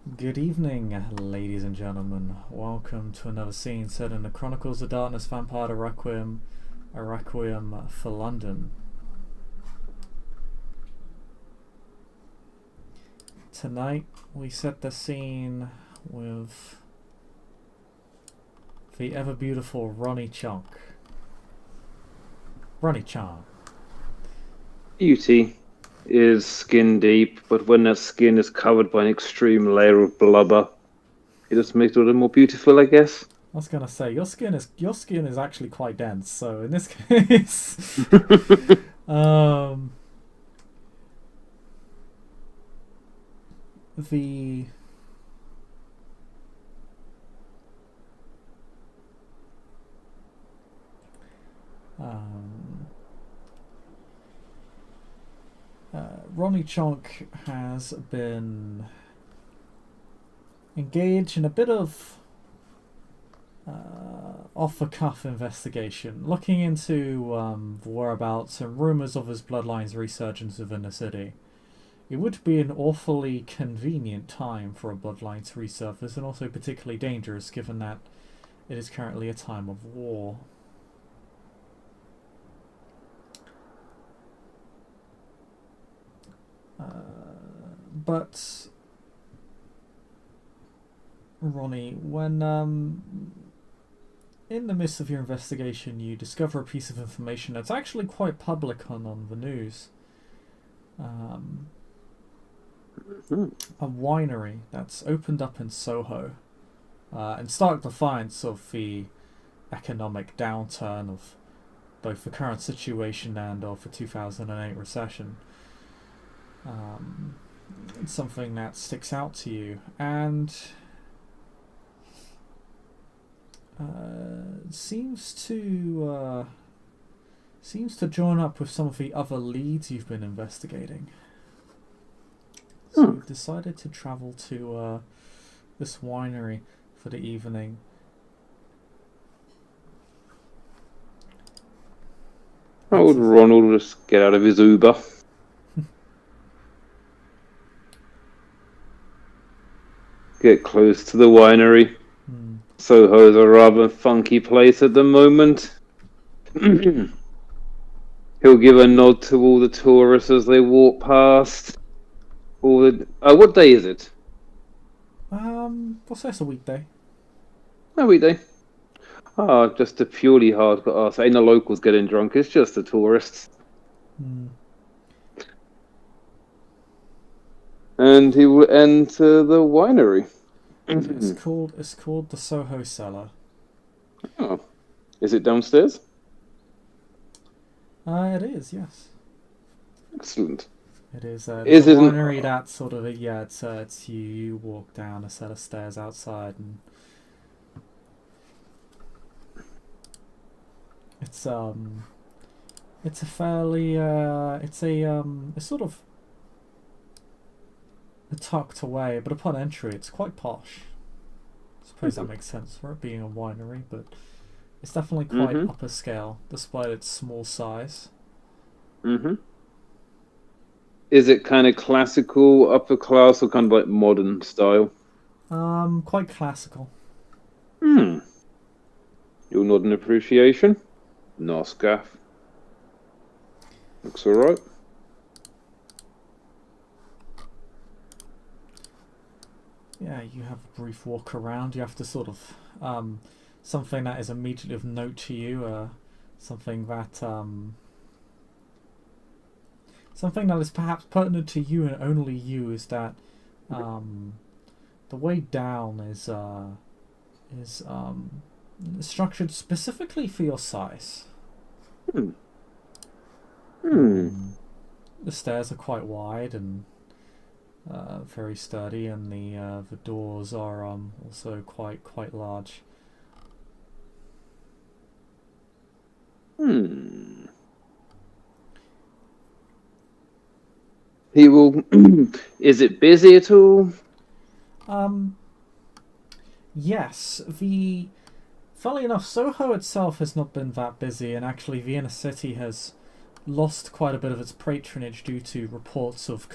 Good evening, ladies and gentlemen. Welcome to another scene set in the Chronicles of Darkness Vampire Requiem, a Requiem for London. Tonight, we set the scene with the ever beautiful Ronnie Chonk. Ronnie Chonk. Beauty is skin deep, but when that skin is covered by an extreme layer of blubber, it just makes it a little more beautiful, I guess. I was gonna say your skin is actually quite dense. So in this case, um, the um, Ronnie Chonk has been engaged in a bit of off-the-cuff investigation, looking into the whereabouts and rumours of his bloodline's resurgence within the city. It would be an awfully convenient time for a bloodline to resurface, and also particularly dangerous given that it is currently a time of war. But Ronnie, when in the midst of your investigation you discover a piece of information that's actually quite public on the news. Um, a winery that's opened up in Soho, in stark defiance of the economic downturn of both the current situation and of the 2008 recession. It's something that sticks out to you, and seems to join up with some of the other leads you've been investigating. So Hmm. you've decided to travel to this winery for the evening. How It's would Ronald just get out of his Uber? Get close to the winery. hmm, Soho's a rather funky place at the moment. He'll give a nod to all the tourists as they walk past. What day is it? what's this, a weekday? No weekday. Just a purely hardcore ask. Ain't the locals getting drunk, it's just the tourists. Hmm. And he will enter the winery. It's called the Soho Cellar. Oh, is it downstairs? It is, yes. Excellent. It is. It is a Isn't winery that sort of yeah. It's you walk down a set of stairs outside, and it's it's a fairly it's sort of tucked away, but upon entry, it's quite posh. I suppose that makes sense for it being a winery, but it's definitely quite mm-hmm, upper scale, despite its small size. mm-hmm. Is it kind of classical, upper class, or kind of like modern style? Quite classical. Hmm. You'll nod in appreciation. Nice gaff. Looks alright. Yeah, you have a brief walk around. You have to sort of something that is immediately of note to you. Something that is perhaps pertinent to you and only you is that um, the way down is structured specifically for your size. Hmm. Hmm. Um, the stairs are quite wide and very sturdy, and the doors are also quite large. Hmm. He will. Is it busy at all? Um, yes, the funnily enough, Soho itself has not been that busy, and actually, the inner city has lost quite a bit of its patronage due to reports of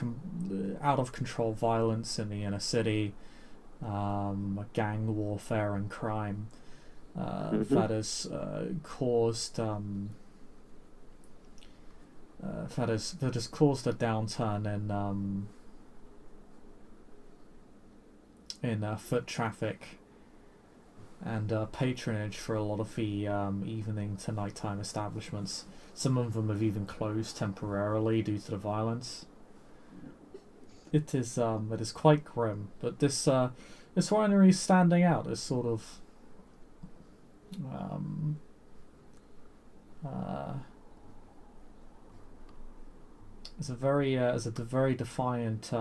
out of control violence in the inner city. gang warfare and crime Mm-hmm. that has caused that has caused a downturn in foot traffic and patronage for a lot of the evening to nighttime establishments. Some of them have even closed temporarily due to the violence. It is quite grim, but this winery is standing out as sort of um, uh, as a very defiant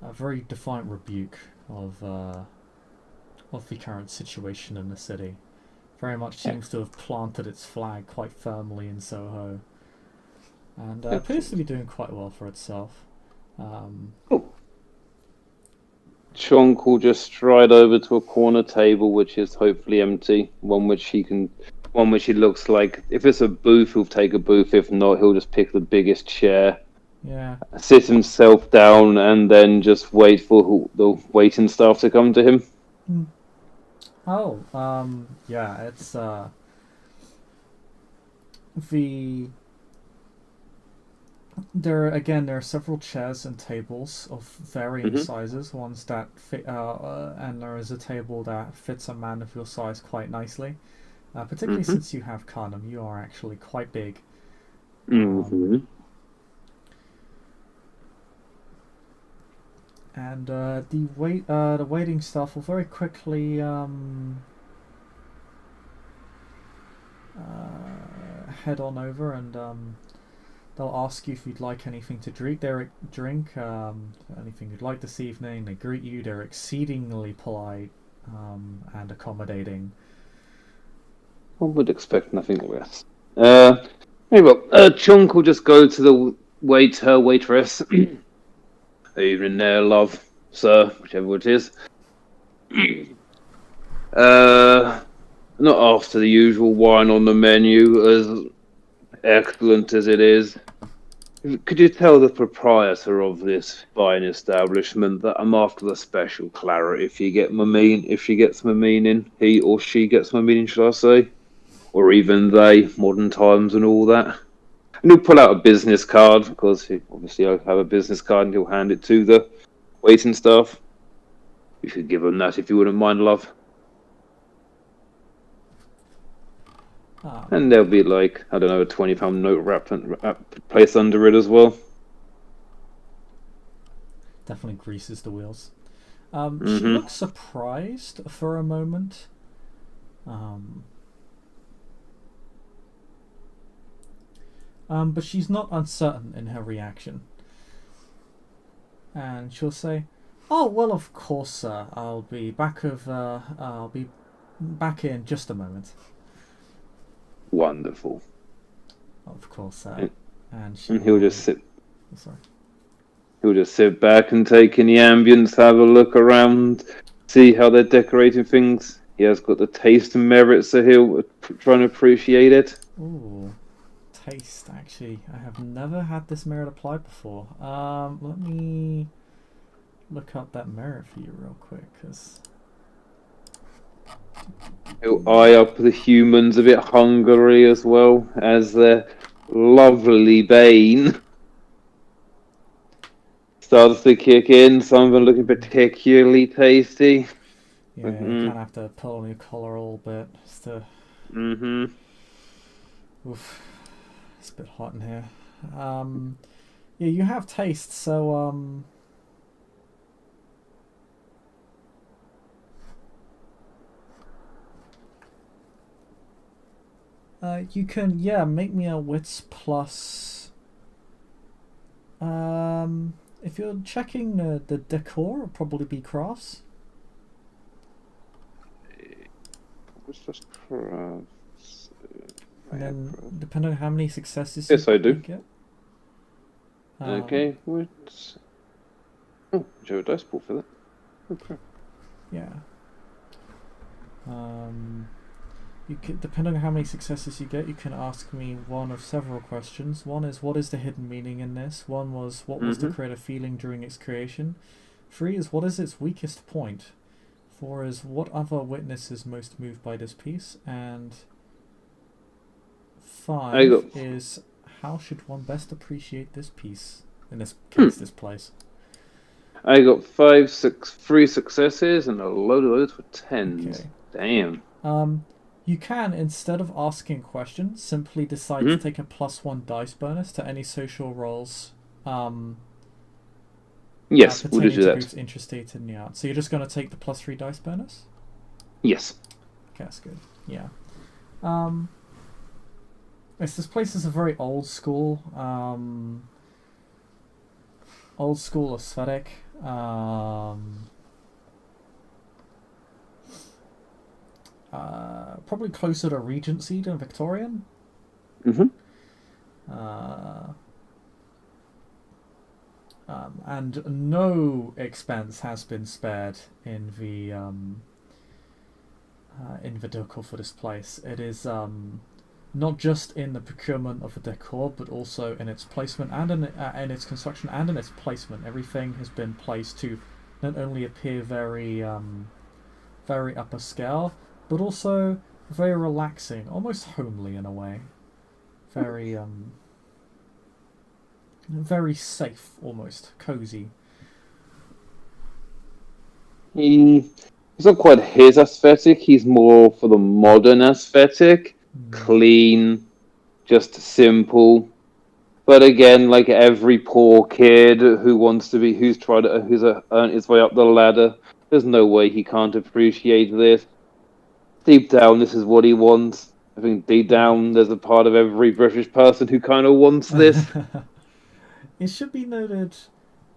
a very defiant rebuke of the current situation in the city. Very much seems to have planted its flag quite firmly in Soho, and appears to Excellent. be doing quite well for itself. Um, Cool. Chonk will just stride over to a corner table, which is hopefully empty. One which he looks like. If it's a booth, he'll take a booth. If not, he'll just pick the biggest chair, yeah. sit himself down, and then just wait for the waiting staff to come to him. Mm. Oh, yeah. It's the there are several chairs and tables of varying Hmm. sizes. Ones that fit, and there is a table that fits a man of your size quite nicely. Particularly Hmm. since you have Carnum, you are actually quite big. Um, Hmm. and the waiting staff will very quickly head on over and they'll ask you if you'd like anything to drink, anything you'd like this evening. They greet you. They're exceedingly polite and accommodating. One would expect nothing less. Very well. Chunk will just go to the waitress. Evening there, love, sir, whichever it is. Uh, Not after the usual wine on the menu, as excellent as it is. Could you tell the proprietor of this fine establishment that I'm after the special claret? If she gets my meaning, he or she gets my meaning, should I say, or even they, modern times and all that. And he'll pull out a business card because he obviously I have a business card, and he'll hand it to the waiting staff. You could give him that if you wouldn't mind, love. Um, And there'll be like, I don't know, a £20 note wrapped placed under it as well. Definitely greases the wheels. She Hmm. looks surprised for a moment. Um, but she's not uncertain in her reaction. And she'll say, "Oh well, of course, sir. I'll be back in just a moment." Wonderful. Of course, sir. And And she and he'll just will. sit. Oh, sorry. He'll just sit back and take in the ambience, have a look around, see how they're decorating things. He has got the taste and merit, so he'll try and appreciate it. Ooh, taste. Actually, I have never had this merit applied before. Let me look up that merit for you real quick, cause. He'll eye up the humans a bit hungrily as well as their lovely bane starts to kick in. Some of them looking particularly tasty. Yeah, you Mm-hmm. kind of have to pull on your collar a little bit just to. Mm-hmm. Oof, it's a bit hot in here. Um, yeah, you have taste, so you can make me a wits plus. If you're checking the decor, it'll probably be crafts. What's this crafts? I And have then, crafts. depending on how many successes Yes, I you do. get, um, Okay, what's... Oh, Joe dice pool for that. Okay. yeah. Um, You can, depending on how many successes you get, you can ask me one of several questions. One is, what is the hidden meaning in this? One was, what was the creative feeling during its creation? 3 is, what is its weakest point? 4 is, what other witness is most moved by this piece? And 5 is, how should one best appreciate this piece? In this case, this place. I got 3 successes and a load of those were 10s. Okay. Damn. You can, instead of asking questions, simply decide to take a +1 dice bonus to any social roles. Yes, we'll just do that. Groups interested in the art. So you're just going to take the +3 dice bonus? Yes. Okay, that's good. Yeah. This place is a very old school aesthetic. Probably closer to Regency than Victorian. And no expense has been spared in the decor for this place. It is not just in the procurement of the decor, but also in its placement and in its construction and in its placement. Everything has been placed to not only appear very upper scale, but also very relaxing, almost homely in a way. Very safe, almost cozy. He's not quite his aesthetic. He's more for the modern aesthetic. Clean, just simple. But again, like every poor kid who's earned his way up the ladder, there's no way he can't appreciate this. Deep down, this is what he wants. I think deep down, there's a part of every British person who kind of wants this. It should be noted,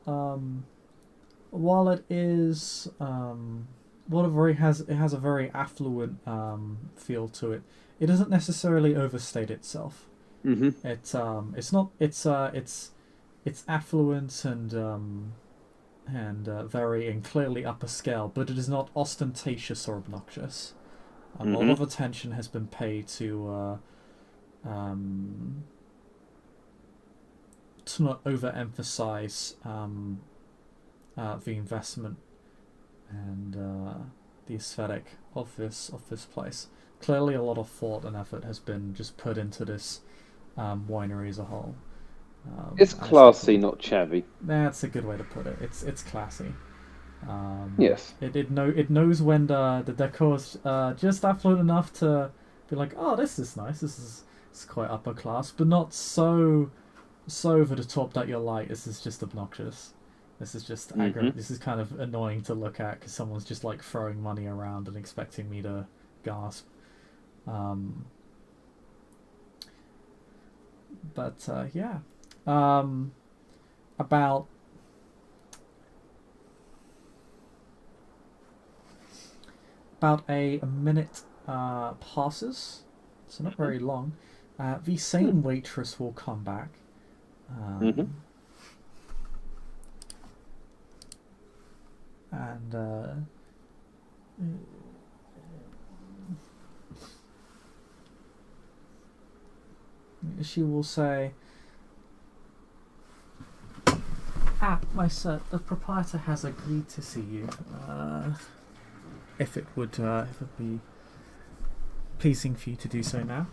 while it is it has a very affluent feel to it. It doesn't necessarily overstate itself. It's affluent and very and clearly upper scale, but it is not ostentatious or obnoxious. A lot of attention has been paid to not overemphasize the investment and the aesthetic of this place. Clearly, a lot of thought and effort has been just put into this winery as a whole. It's classy, not shabby. That's a good way to put it. It's classy. Yes. It knows when the decor's just affluent enough to be like, oh, this is nice. It's quite upper class, but not so over the top that you're like, this is just obnoxious. This is just This is kind of annoying to look at because someone's just like throwing money around and expecting me to gasp. Yeah. About a minute passes, so not very long. The same waitress will come back. And she will say, my sir, the proprietor has agreed to see you. If it would be pleasing for you to do so now.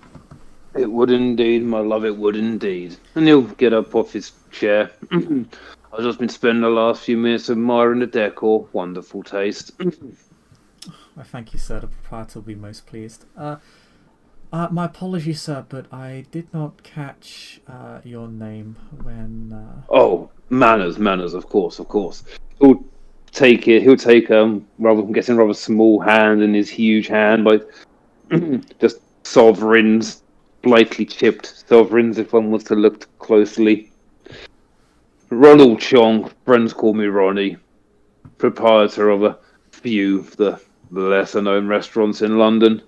It would indeed, my love, it would indeed. And he'll get up off his chair. I've just been spending the last few minutes admiring the decor. Wonderful taste. I thank you, sir. The proprietor will be most pleased. My apologies, sir, but I did not catch your name when... Oh, manners, of course. He'll take rather small hand in his huge hand, like just sovereigns, slightly chipped sovereigns if one was to look closely. Ronald Chonk, friends call me Ronnie, proprietor of a few of the lesser known restaurants in London.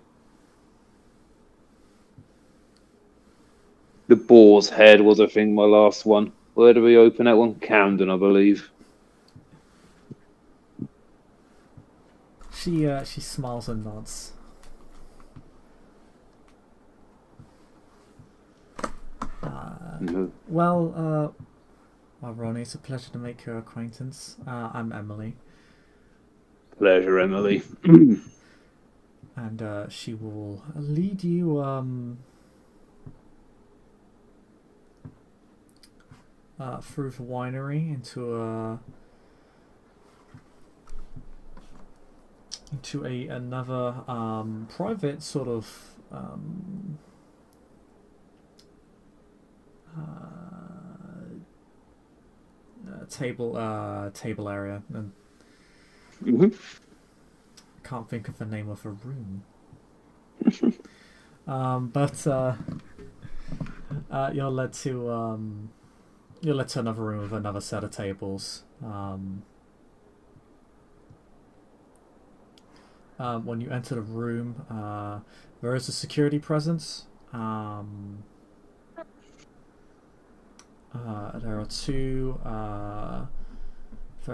The Boar's Head was, I think, my last one. Where did we open that one? Camden, I believe. She smiles and nods. Well, Ronnie, it's a pleasure to make your acquaintance. I'm Emily. Pleasure, Emily. And she will lead you through the winery into another private sort of table area, and can't think of the name of a room. But you're led to another room with another set of tables. When you enter the room, there is a security presence. There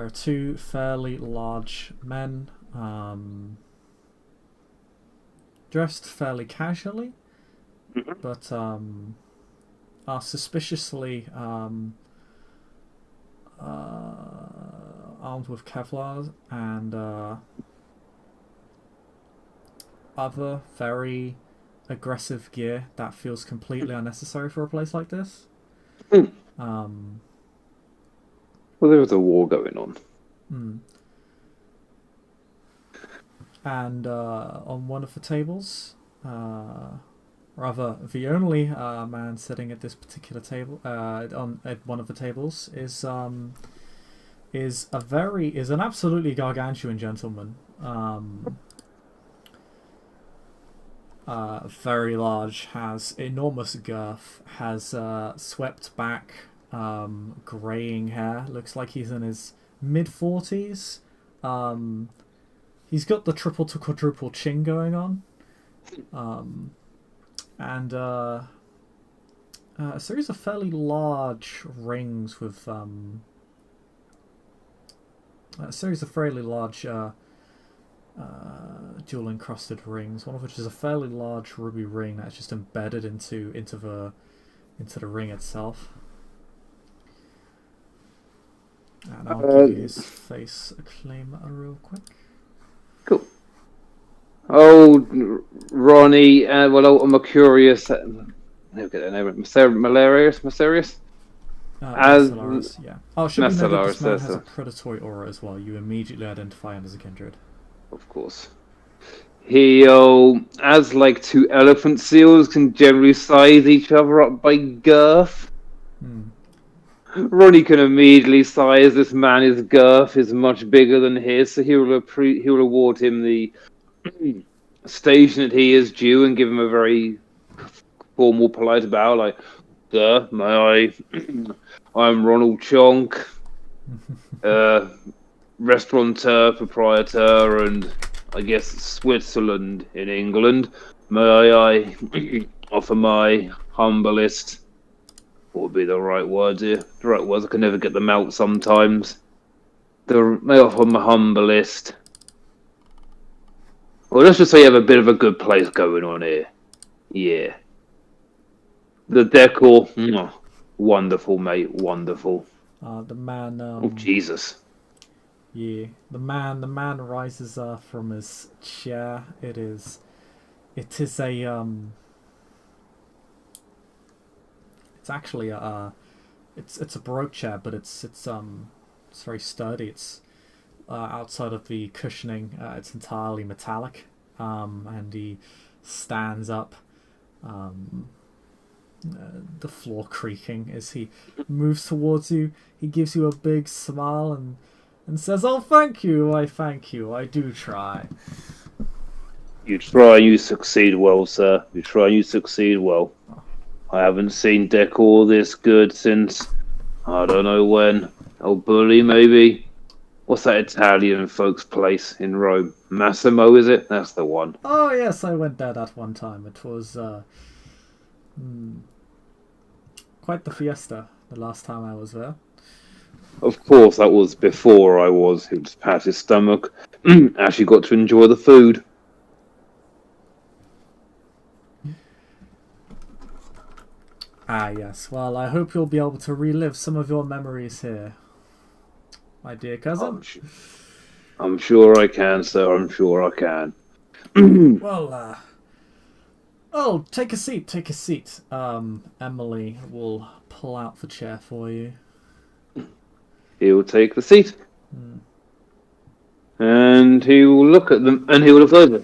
are two fairly large men, dressed fairly casually, but are suspiciously armed with Kevlar and other very aggressive gear that feels completely unnecessary for a place like this. Well, there was a war going on. And on one of the tables, rather the only man sitting at this particular table, at one of the tables, is an absolutely gargantuan gentleman. Very large, has enormous girth, has swept back, greying hair. Looks like he's in his mid-40s. He's got the triple to quadruple chin going on, and a series of fairly large rings with jewel encrusted rings. One of which is a fairly large ruby ring that's just embedded into the ring itself. And I'll give you his face acclaim real quick. Cool. Oh, Ronnie. Well, I'm curious. Look at that name. Mysterious. Macellars, yeah. Oh, should we know that this man Macellars, has a predatory aura as well? You immediately identify him as a kindred. Of course. He, as like two elephant seals can generally size each other up by girth. Ronnie can immediately size this man. His girth is much bigger than his, so he will award him the station that he is due and give him a very formal, polite bow, like, "Sir, may I? I'm Ronald Chonk, restaurateur, proprietor, and I guess Switzerland in England. May I offer my humblest..." What would be the right words here? The right words, I can never get them out sometimes. May I offer my humblest... Well, let's just say you have a bit of a good place going on here. Yeah. The decor, wonderful, mate, wonderful. The man... oh, Jesus. Yeah, the man rises from his chair. It is a it's actually it's a Baroque chair, but it's very sturdy. It's outside of the cushioning, it's entirely metallic, and he stands up, the floor creaking as he moves towards you. He gives you a big smile and says, "Oh, thank you, I do try." You try, you succeed well, sir. You try, you succeed well. I haven't seen decor this good since, I don't know when. El Bulli, maybe? What's that Italian folks' place in Rome? Massimo, is it? That's the one. Oh, yes, I went there that one time. It was quite the fiesta the last time I was there. Of course, that was before I was. He just pat his stomach. Actually got to enjoy the food. Ah, yes. Well, I hope you'll be able to relive some of your memories here, my dear cousin. I'm sure. I'm sure I can, sir. I'm sure I can. Well, oh, take a seat, take a seat. Emily will pull out the chair for you. He will take the seat, Hmm. and he will look at them, and he will look over.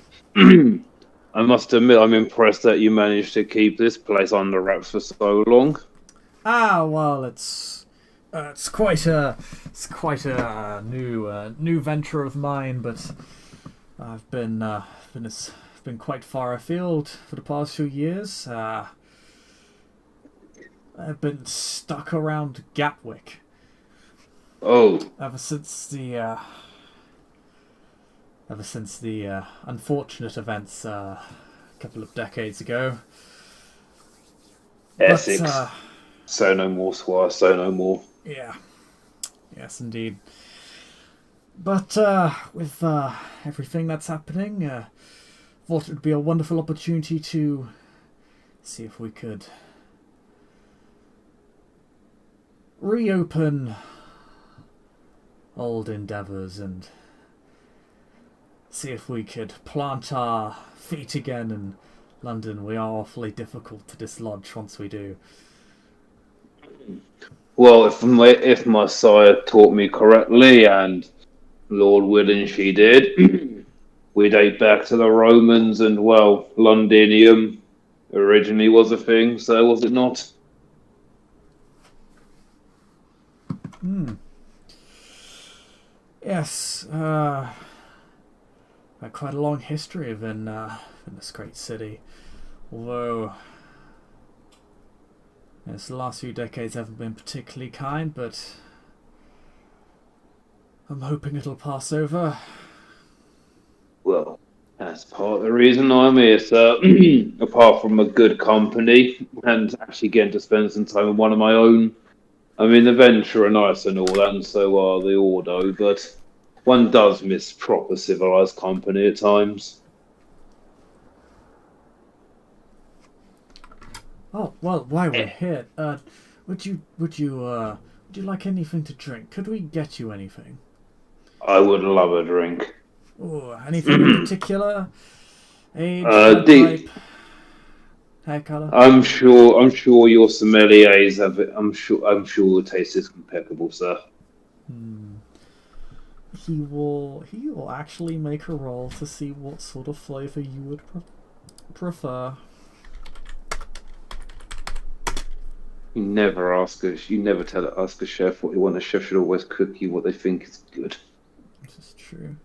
I must admit, I'm impressed that you managed to keep this place under wraps for so long. Ah, well, it's quite a new venture of mine, but I've been quite far afield for the past few years. I've been stuck around Gatwick Oh, ever since the unfortunate events a couple of decades ago. But Essex. So no more, Squire. So no more. yeah, yes, indeed. But with everything that's happening, thought it would be a wonderful opportunity to see if we could reopen old endeavours and see if we could plant our feet again in London. We are awfully difficult to dislodge once we do. Well, if my sire taught me correctly, and Lord willing she did, we date back to the Romans, and well, Londinium originally was a thing, so was it not? Hmm. Yes, quite a long history in this great city. Although, yes, the last few decades haven't been particularly kind, but I'm hoping it'll pass over. Well, that's part of the reason I'm here, sir. Apart from a good company and actually getting to spend some time with one of my own. I mean, the venture are nice and all, and so are the Ordo, but one does miss proper civilized company at times. Oh well, while we're Eh, here, would you like anything to drink? Could we get you anything? I would love a drink. Oh, anything in particular? Age, uh, blood type, deep. hair color? I'm sure your sommeliers have it. I'm sure the taste is impeccable, sir. Hmm. He will actually make a roll to see what sort of flavor you would prefer. You never ask a chef what you want. A chef should always cook you what they think is good. This is true.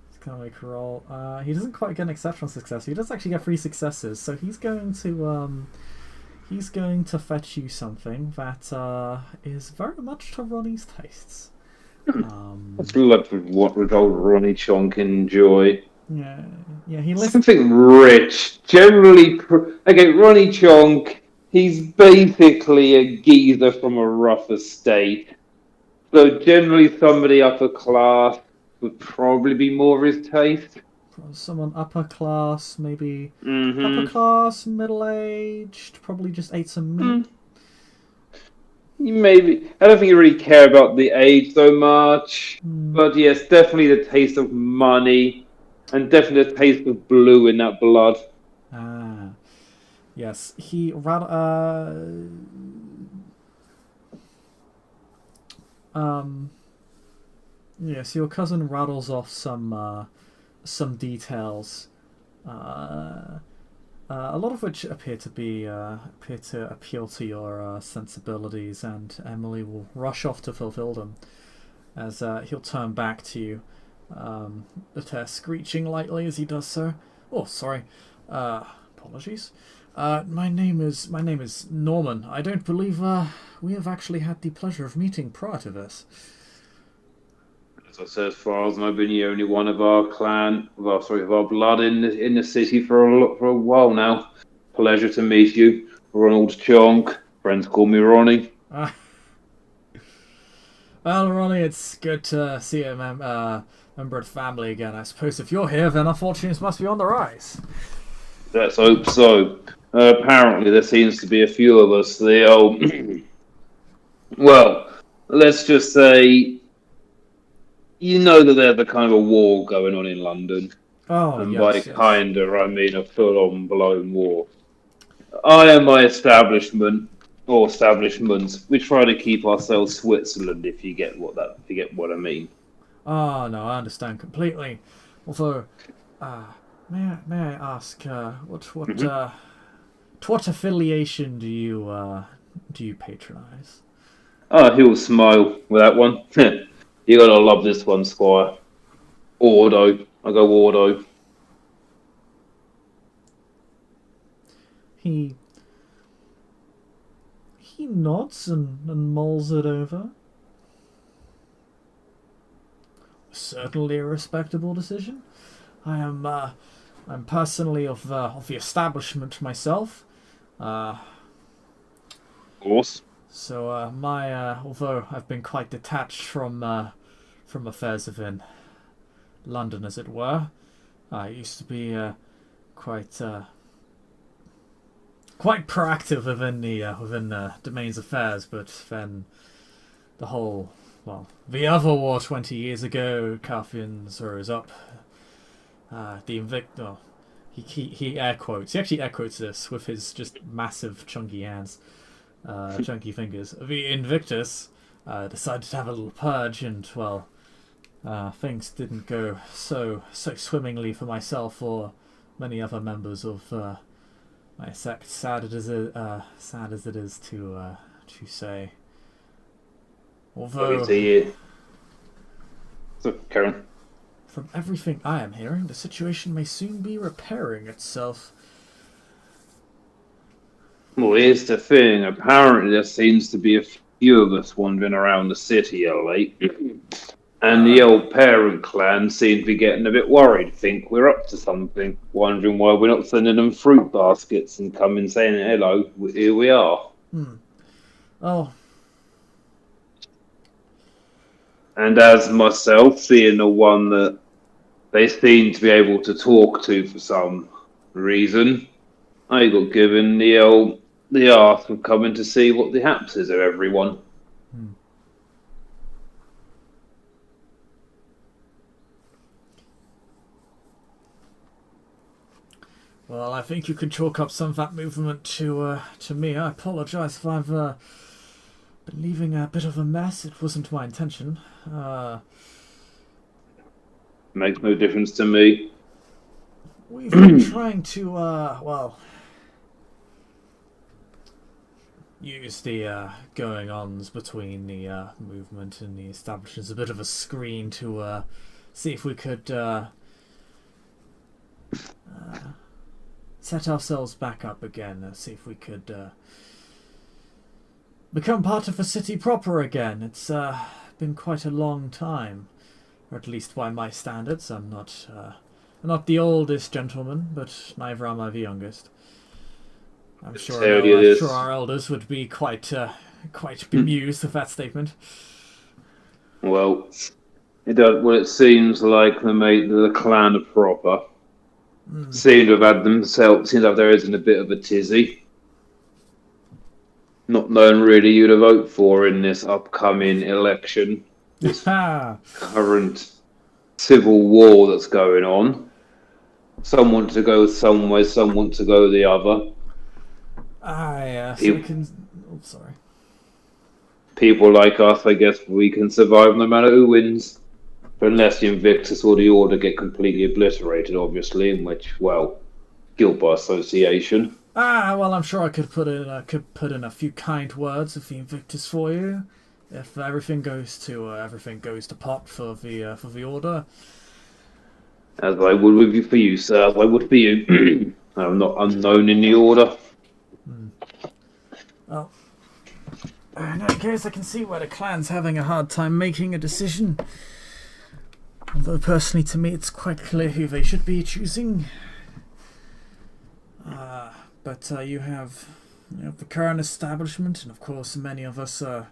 He's gonna make a roll. He doesn't quite get an exceptional success. He does actually get three successes, so he's going to fetch you something that is very much to Ronnie's tastes. That's what would old Ronnie Chonk enjoy. Yeah, yeah. He lists. Something rich. Generally, okay, Ronnie Chonk, he's basically a geezer from a rough estate. So generally somebody upper class would probably be more his taste. Someone upper class, maybe upper Mm-hmm. class, middle aged, probably just ate some meat. Maybe. I don't think you really care about the age so much. Hmm. But yes, definitely the taste of money. And definitely the taste of blue in that blood. Ah, yes. He rather um. Yes, your cousin rattles off some details, uh, a lot of which appear to appeal to your sensibilities, and Emily will rush off to fulfill them as he'll turn back to you, the hair screeching lightly as he does so. Oh, sorry. Apologies. My name is Norman. I don't believe we have actually had the pleasure of meeting prior to this. As I said, as far as I've been the only one of our clan, of our blood in the city for a while now. Pleasure to meet you, Ronald Chonk. Friends call me Ronnie. Ah, well, Ronnie, it's good to see a member of the family again. I suppose if you're here, then our fortunes must be on the rise. Let's hope so. Apparently, there seems to be a few of us. Well, let's just say you know that there's a kind of a war going on in London, Oh, and by yes, yes. kinda I mean a full-on blown war. I and my establishment or establishments, we try to keep ourselves Switzerland. If you get what I mean. Oh, no, I understand completely. Although, uh, may I ask, Hmm. what affiliation do you patronize? Oh, he'll smile with that one. You gotta love this one, Squire. Ordo. I go Ordo. He he nods and mulls it over. Certainly a respectable decision. I'm personally of the establishment myself. Uh, Of course. so my although I've been quite detached from affairs within London, as it were, I used to be quite quite proactive within domain's affairs, but then the whole the other war 20 years ago, Carthians rose up. The Invictor. He air quotes. He actually air quotes this with his just massive chunky hands, chunky fingers. The Invictus decided to have a little purge, and things didn't go so swimmingly for myself or many other members of my sect. Sad as it is to say. Sorry Although, to hear. So, Karen. from everything I am hearing, the situation may soon be repairing itself. Well, here's the thing. Apparently, there seems to be a few of us wandering around the city of late. And the Uh, old parent clan seem to be getting a bit worried, think we're up to something, wondering why we're not sending them fruit baskets and coming saying, hello, here we are. hmm. Oh, And as myself, seeing the one that they seem to be able to talk to for some reason, I got given the ask of coming to see what the haps is of everyone. hmm. Well, I think you can chalk up some of that movement to me. I apologise if I've been leaving a bit of a mess. It wasn't my intention. Makes no difference to me. We've been trying to use the going ons between the movement and the establishment as a bit of a screen to see if we could set ourselves back up again. See if we could become part of the city proper again. It's been quite a long time, or at least by my standards. I'm not the oldest gentleman, but neither am I the youngest. Tell you I'm sure this. our elders would be quite bemused with that statement. Well, it seems like the clan proper Mm. seem to have had themselves, seem to have their heads in a bit of a tizzy, not knowing really who to vote for in this upcoming election, this Ha! current civil war that's going on. Some want to go some way, some want to go the other. So People, can. Oh, sorry. people like us, I guess, we can survive no matter who wins. But unless the Invictus or the Order get completely obliterated, obviously, in which, well, guilt by association. Well, I'm sure I could put in a few kind words with the Invictus for you, if everything goes to pot for the order. As I would with you for you, sir, as I would for you. I'm not unknown in the Order. Hmm. Well, in any case, I can see why the clan's having a hard time making a decision. Although personally, to me, it's quite clear who they should be choosing. But you have the current establishment, and of course, many of us are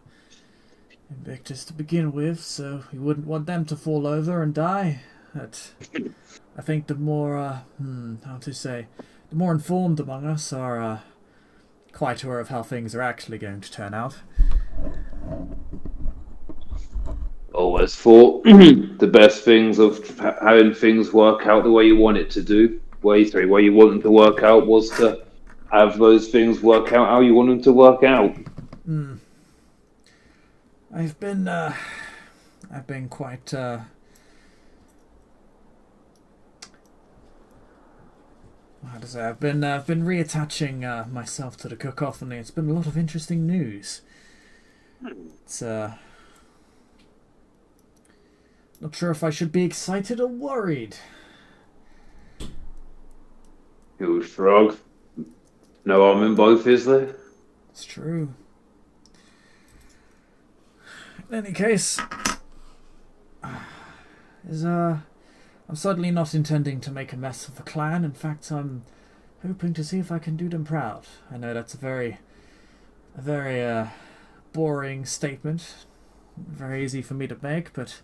Invictus to begin with, so we wouldn't want them to fall over and die. But I think the more, how to say, the more informed among us are quite aware of how things are actually going to turn out. Always thought the best things of having things work out the way you want it to do. Way you want them to work out was to have those things work out how you want them to work out. I've been quite how to say, I've been reattaching myself to the cook-off, and it's been a lot of interesting news. It's not sure if I should be excited or worried. You shrug. No harm in both, is there? It's true. In any case, I'm certainly not intending to make a mess of the clan. In fact, I'm hoping to see if I can do them proud. I know that's a very boring statement, very easy for me to make, but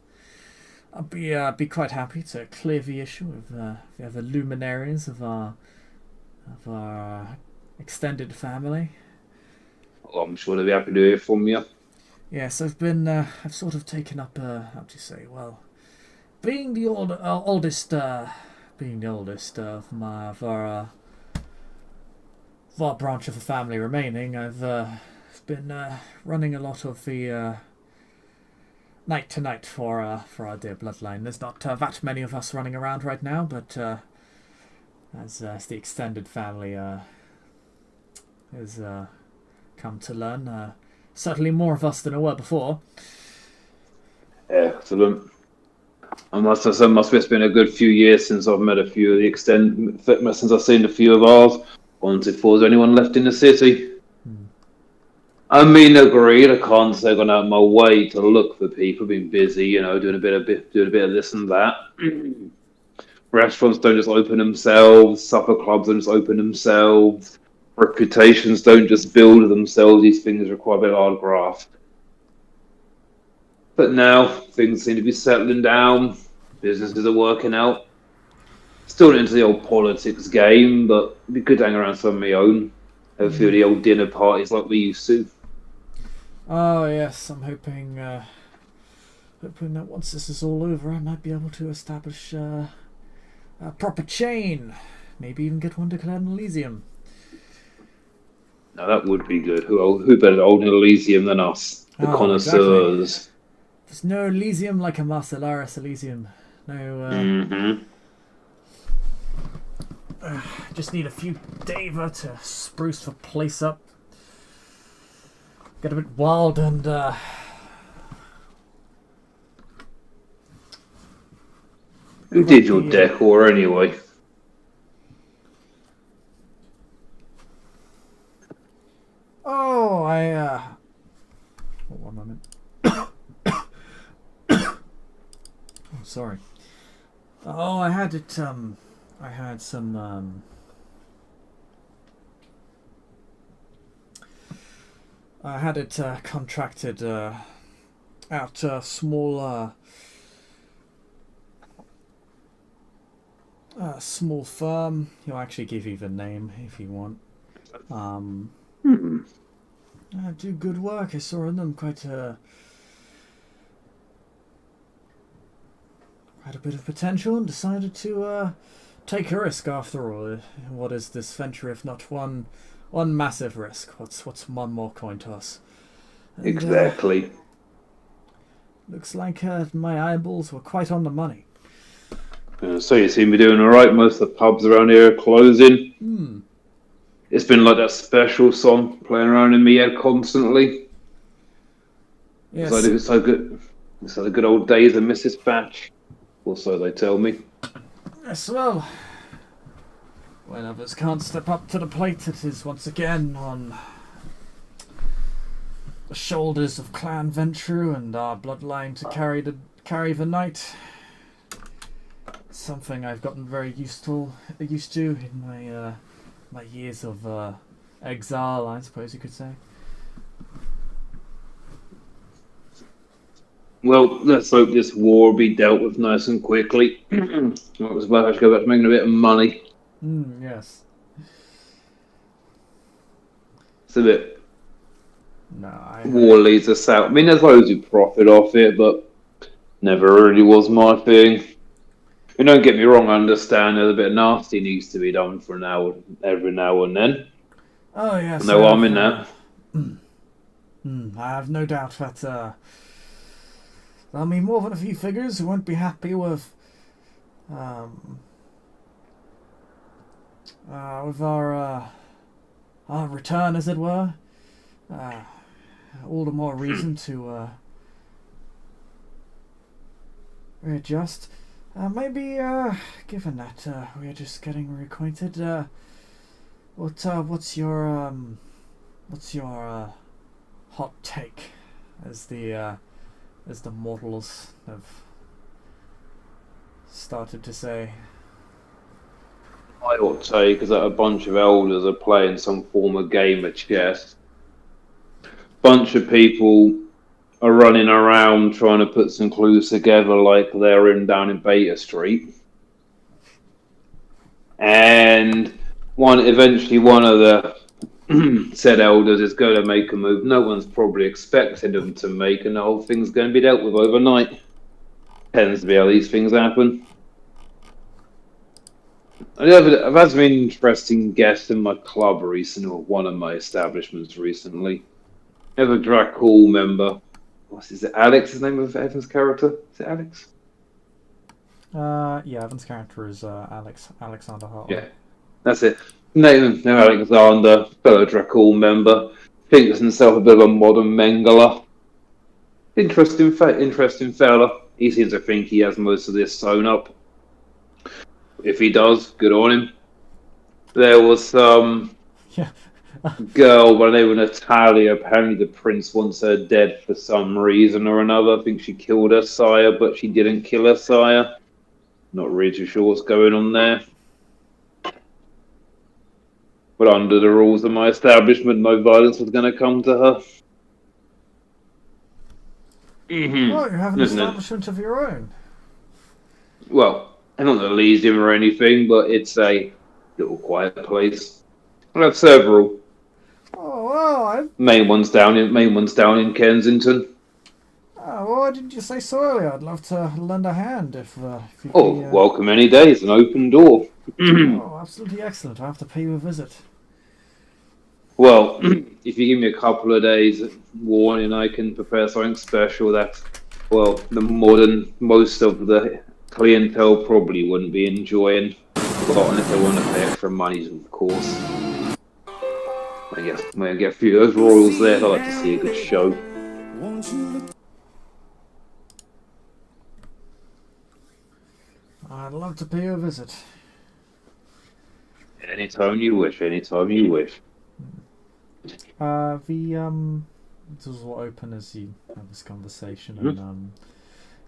I'll be quite happy to clear the issue of the other luminaries of our extended family. Oh, I'm sure they'll be happy to hear from you. Yes, I've sort of taken up how to say, well, being the oldest of our branch of the family remaining, I've been running a lot of the night to night for our dear bloodline. There's not that many of us running around right now, but as the extended family has come to learn, certainly more of us than there were before. Excellent. I must have said, must have been a good few years since I've met a few of the since I've seen a few of ours. Wanted for is anyone left in the city? I mean, agreed. I can't say I've gone out of my way to look for people. Been busy, doing a bit of this and that. Restaurants don't just open themselves. Supper clubs don't just open themselves. Reputations don't just build themselves. These things require a bit of hard graft. But now things seem to be settling down. Businesses are working out. Still not into the old politics game, but it'd be good to hang around some of my own. Have a few of the old dinner parties like we used to. Oh yes, I'm hoping that once this is all over, I might be able to establish a proper chain. Maybe even get one declared in Elysium. Now that would be good. Who better to own Elysium than us, the connoisseurs? Exactly. There's no Elysium like a Marcellaris Elysium. No. Just need a few Dava to spruce the place up. Get a bit wild and who did your decor anyway? Oh, one moment. Oh, sorry. Oh, I had it. I had some. I had it contracted out a small firm. He'll actually give you the name if you want. Do good work. I saw in them quite a bit of potential and decided to take a risk after all. What is this venture if not one massive risk? What's one more coin toss? And, exactly. Looks like my eyeballs were quite on the money. So you seem to be doing all right. Most of the pubs around here are closing. It's been like that special song playing around in my head constantly. Yes. It's so good. It's like the good old days of Mrs. Batch. Or so they tell me. Yes, well, when others can't step up to the plate, it is once again on the shoulders of Clan Ventru and our bloodline to carry the night. Something I've gotten very used to in my years of exile, I suppose you could say. Well, let's hope this war will be dealt with nice and quickly. I was about to go back to making a bit of money. Yes. It's a bit No, war leads us out. I mean, there's those who profit off it, but never really was my thing. And don't get me wrong, I understand there's a bit of nasty needs to be done for every now and then. Oh yes, No harm in that. I have no doubt that there'll be more than a few figures who won't be happy with our return, as it were. All the more reason to readjust. Maybe, given that we're just getting reacquainted, what's your hot take, as the mortals have started to say? My hot take is that a bunch of elders are playing some form of game of chess. Bunch of people are running around trying to put some clues together like they're down in Beta Street. And eventually one of the said elders is going to make a move no one's probably expected them to make, and the whole thing's going to be dealt with overnight. Tends to be how these things happen. I've had some interesting guests in my club recently, or one of my establishments recently. I have a Dracul member. Is it Alex, his name of Evan's character? Is it Alex? Yeah, Evan's character is Alexander Hartley. Yeah, that's it. Name Alexander, fellow Dracul member, thinks himself a bit of a modern Mengele. Interesting fella. He seems to think he has most of this sewn up. If he does, good on him. There was some girl by the name of Natalia. Apparently the prince wants her dead for some reason or another. I think she killed her sire, but she didn't kill her sire. Not really too sure what's going on there. But under the rules of my establishment, no violence was going to come to her. Mm-hmm. Oh, you have an establishment of your own. Well, I'm not Elysium or anything, but it's a little quiet place. I have several. Oh well, main one's down in Kensington. Oh, why didn't you say so earlier? I'd love to lend a hand if you welcome any day. It's an open door. Oh, absolutely excellent. I have to pay you a visit. Well, if you give me a couple of days warning, I can prepare something special that, well, most of the clientele probably wouldn't be enjoying. Well, unless they want to pay extra money, of course. I guess I get a few of those royals there. I'd like to see a good show. I'd love to pay you a visit. Anytime you wish. This will open as you have this conversation, and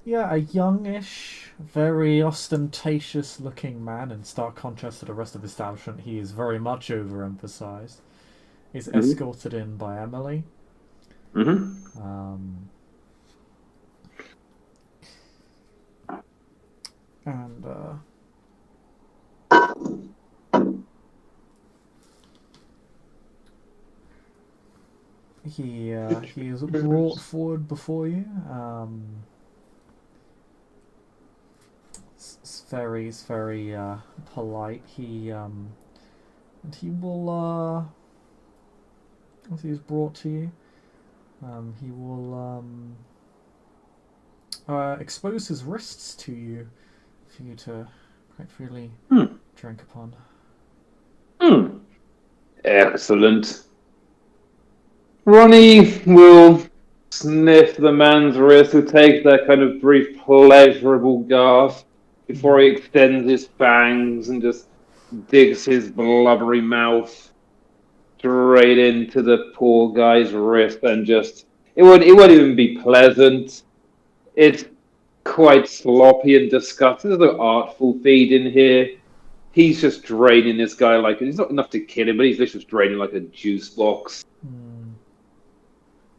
a youngish, very ostentatious-looking man, in stark contrast to the rest of the establishment. He is very much overemphasized. He's escorted in by Emily. And he is brought forward before you. He's very polite. He will once he's brought to you, he will expose his wrists to you for you to quite freely drink upon. Excellent. Ronnie will sniff the man's wrist, will take that kind of brief pleasurable gasp before he extends his fangs and just digs his blubbery mouth straight into the poor guy's wrist, and it won't even be pleasant. It's quite sloppy and disgusting. There's no artful feed in here. He's just draining this guy like it's not enough to kill him, but he's just draining like a juice box.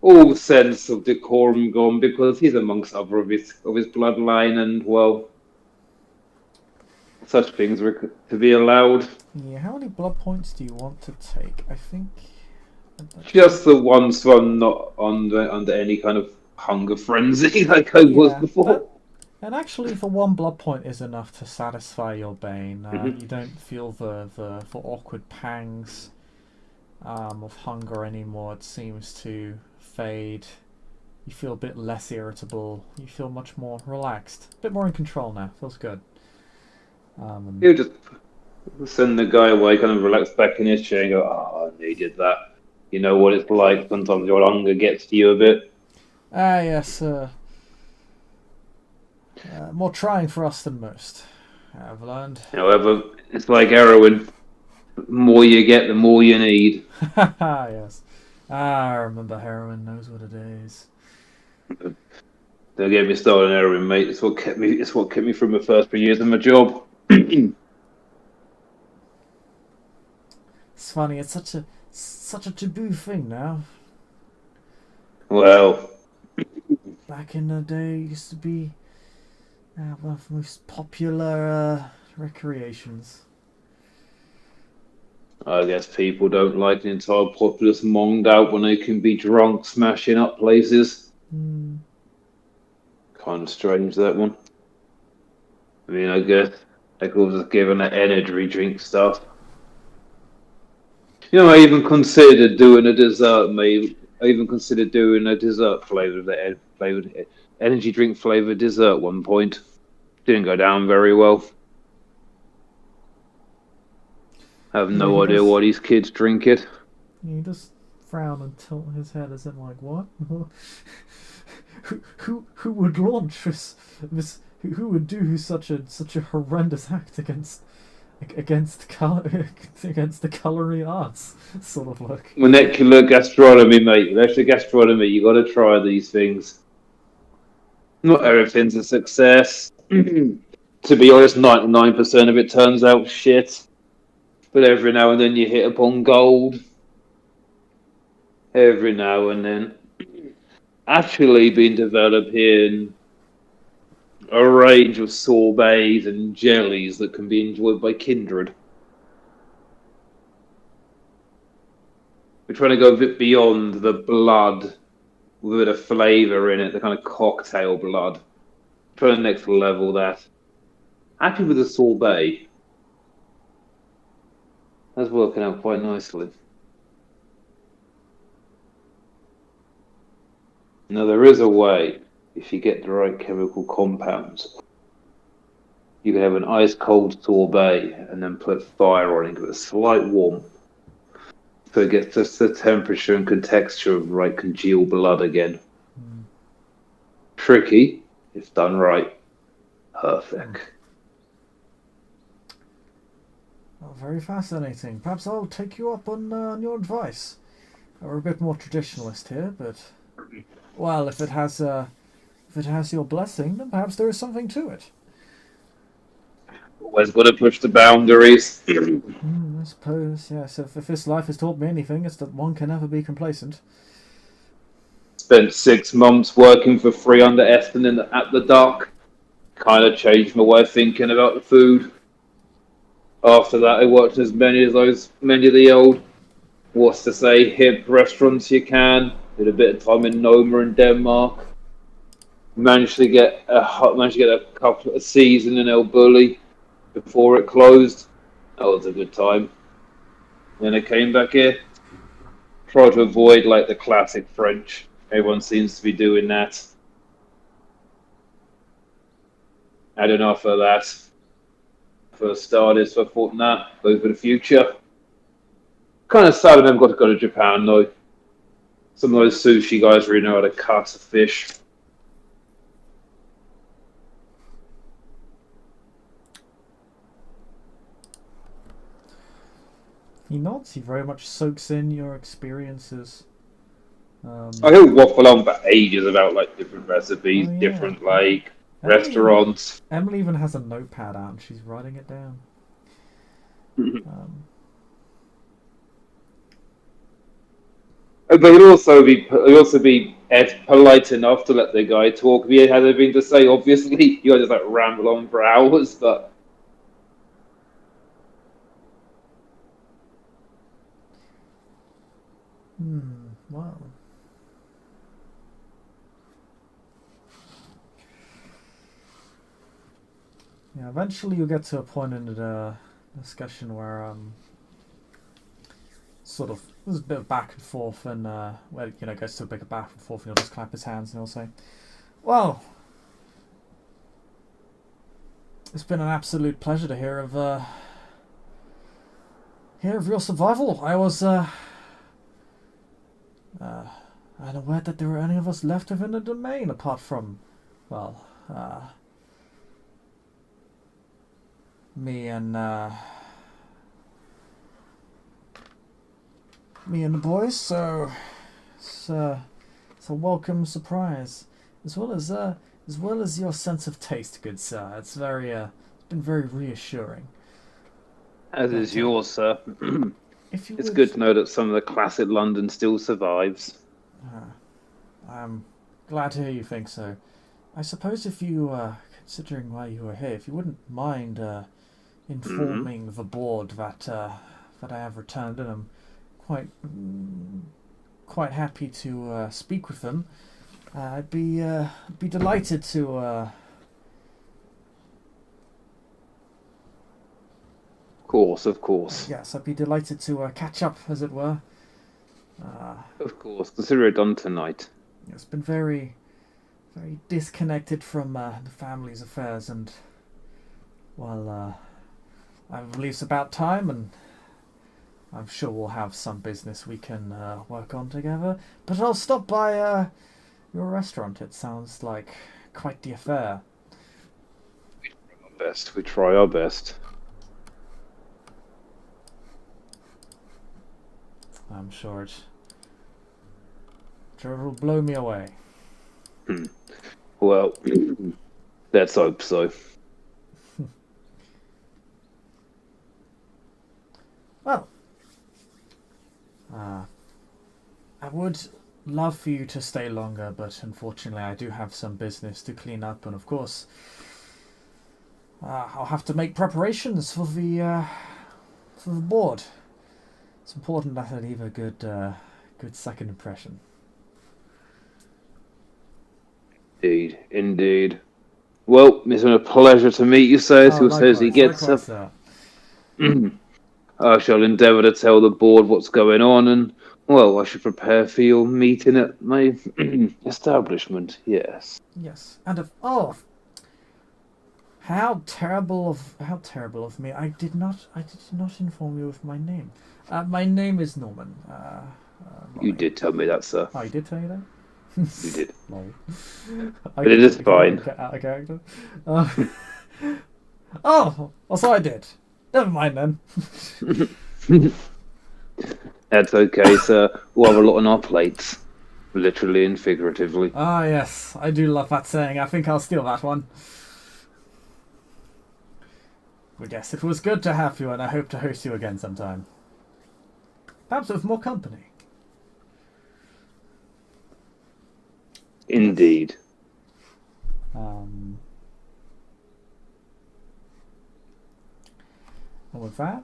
All sense of decorum gone because he's amongst other of his bloodline, and well, such things were to be allowed. Yeah, how many blood points do you want to take? I think Just the ones I'm not under any kind of hunger frenzy like I was yeah, before. that and actually, the one blood point is enough to satisfy your bane. Hmm. You don't feel the awkward pangs of hunger anymore. It seems to fade. You feel a bit less irritable. You feel much more relaxed, a bit more in control now. Feels good. And You just send the guy away, kind of relax back in his chair and go, "Oh, I needed that." You know what it's like. Sometimes your hunger gets to you a bit. yes, more trying for us than most. I've learned. However, it's like heroin. The more you get, the more you need. Yes. I remember heroin. Knows what it is. Don't get me started on heroin, mate. It's what kept me. It's what kept me through my first 3 years of my job. It's funny. It's such a taboo thing now. Well, Back in the day, it used to be one of the most popular recreations. I guess people don't like the entire populace monged out when they can be drunk, smashing up places. Hmm. Kind of strange, that one. I mean, I guess they could have just given that energy drink stuff. You know, I even considered doing a dessert, mate. I even considered doing a dessert flavored energy drink flavored dessert one point. Didn't go down very well. I have Yeah, no idea why these kids drink it. he does frown and tilt his head as if like, what? Who would launch this? Who would do such a horrendous act against color against the culinary arts sort of look? Molecular gastronomy, mate. Molecular gastronomy. You got to try these things. Not everything's a success. To be honest, 99% of it turns out shit. But every now and then you hit upon gold. Every now and then. Actually, been developing a range of sorbets and jellies that can be enjoyed by kindred. We're trying to go a bit beyond the blood with a bit of flavour in it, the kind of cocktail blood. Trying to next level that. Happy with the sorbet. That's working out quite nicely. Now, there is a way, if you get the right chemical compounds, you can have an ice cold sorbet and then put fire on it, give it a slight warmth. So it gets just the temperature and texture of right congealed blood again. Mm. Tricky, if done right. Perfect. Well, very fascinating. Perhaps I'll take you up on your advice. We're a bit more traditionalist here, but well, if it has your blessing, then perhaps there is something to it. Always got to push the boundaries. I suppose, yes. If this life has taught me anything, it's that one can never be complacent. Spent 6 months working for free under Eston at the dock. Kind of changed my way of thinking about the food. After that, I worked as many of the old, what's to say, hip restaurants you can. Did a bit of time in Noma in Denmark. Managed to get a couple of season in El Bulli before it closed. That was a good time. Then I came back here. Tried to avoid like the classic French. Everyone seems to be doing that. Had enough of that. First started, so I thought, nah, go for the future. Kind of sad of them got to go to Japan though. Some of those sushi guys really know how to cut a fish. He nods. He very much soaks in your experiences. I could waffle on for ages about like different recipes, Oh yeah, different like Emily. restaurants. Emily even has a notepad out and she's writing it down. Um, But he'd also be polite enough to let the guy talk. If he had anything to say, obviously, you just like ramble on for hours. But hmm. Well. Yeah, eventually you'll get to a point in the discussion where sort of there's a bit of back and forth, and where goes to a bigger back and forth, and he'll just clap his hands and he'll say, "Well, it's been an absolute pleasure to hear of your survival. I was unaware that there were any of us left within the domain apart from, well, me and the boys. So it's a welcome surprise, as well as your sense of taste, good sir. It's been very reassuring. As is yours, sir. If you It's would, good to know that some of the classic London still survives. I'm glad to hear you think so. I suppose if you, considering why you were here, if you wouldn't mind informing the board that I have returned, and I'm quite happy to speak with them. I'd be delighted to. Of course. Yes, I'd be delighted to catch up, as it were. Of course. Consider it done tonight. It's been very, very disconnected from the family's affairs, and well, I believe it's about time, and I'm sure we'll have some business we can work on together. But I'll stop by your restaurant. It sounds like quite the affair. We try our best. I'm sure it'll blow me away. Well, let's hope so. Well, I would love for you to stay longer, but unfortunately I do have some business to clean up, and of course I'll have to make preparations for the board. It's important that I leave a good second impression. Indeed. Well, it's been a pleasure to meet you, sir. Who says he gets up? I shall endeavour to tell the board what's going on, and well, I should prepare for your meeting at my establishment. Yes. Yes, and how terrible of me! I did not inform you of my name. My name is Norman. You did tell me that, sir. Oh, you did tell you that? You did. Lol. But it is fine. Get out of character. Oh, so I did. Never mind then. That's okay, sir. We'll have a lot on our plates. Literally and figuratively. Ah, yes. I do love that saying. I think I'll steal that one. But yes, it was good to have you, and I hope to host you again sometime. Perhaps with more company. Indeed. And with that,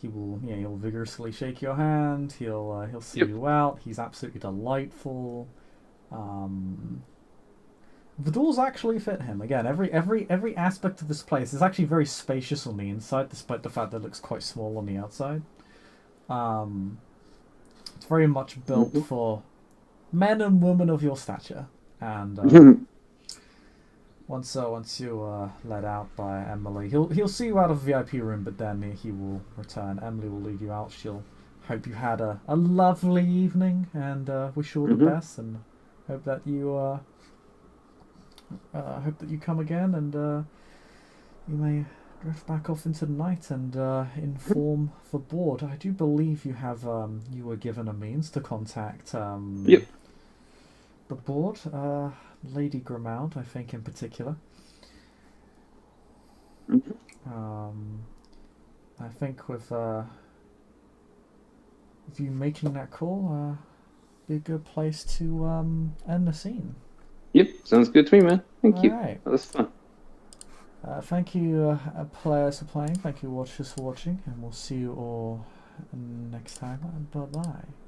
he'll vigorously shake your hand. He'll see you out. He's absolutely delightful. The doors actually fit him. Again, every aspect of this place is actually very spacious on the inside, despite the fact that it looks quite small on the outside. It's very much built for men and women of your stature. And once you let out by Emily, he'll see you out of the VIP room, but then he will return. Emily will lead you out. She'll hope you had a lovely evening, and wish you all the best, and hope that you come again, and you may drift back off into the night and inform the board. I do believe you were given a means to contact the board, Lady Grimald, I think in particular. I think with you making that call, be a good place to end the scene. Yep, sounds good to me, man. Thank you. Right. That was fun. Thank you, players, for playing. Thank you, watchers, for watching. And we'll see you all next time. Bye bye.